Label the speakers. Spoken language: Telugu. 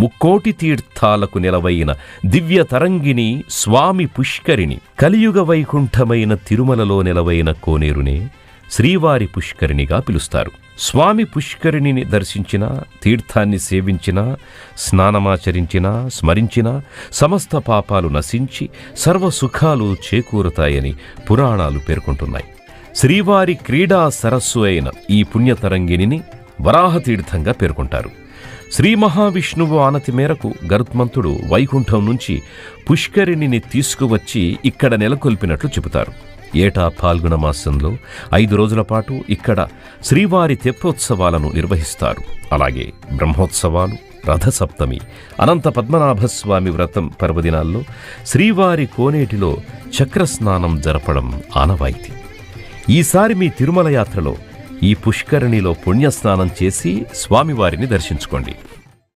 Speaker 1: ముక్కోటి తీర్థాలకు నిలవైన దివ్య తరంగిణి స్వామి పుష్కరిణి. కలియుగ వైకుంఠమైన తిరుమలలో నిలవైన కోనేరునే శ్రీవారి పుష్కరిణిగా పిలుస్తారు. స్వామి పుష్కరిణిని దర్శించినా, తీర్థాన్ని సేవించినా, స్నానమాచరించినా, స్మరించినా సమస్త పాపాలు నశించి సర్వసుఖాలు చేకూరుతాయని పురాణాలు పేర్కొంటున్నాయి. శ్రీవారి క్రీడా సరస్సు అయిన ఈ పుణ్యతరంగిణిని వరాహతీర్థంగా పేర్కొంటారు. శ్రీ మహావిష్ణువు ఆనతి మేరకు గరుత్మంతుడు వైకుంఠం నుంచి పుష్కరిణిని తీసుకువచ్చి ఇక్కడ నెలకొల్పినట్లు చెబుతారు. ఏటా ఫాల్గుణ మాసంలో 5 రోజుల పాటు ఇక్కడ శ్రీవారి తెప్పోత్సవాలను నిర్వహిస్తారు. అలాగే బ్రహ్మోత్సవాలు, రథసప్తమి, అనంత పద్మనాభస్వామి వ్రతం పర్వదినాల్లో శ్రీవారి కోనేటిలో చక్రస్నానం జరపడం ఆనవాయితీ. ఈసారి మీ తిరుమల యాత్రలో ఈ పుష్కరిణిలో పుణ్యస్నానం చేసి స్వామివారిని దర్శించుకోండి.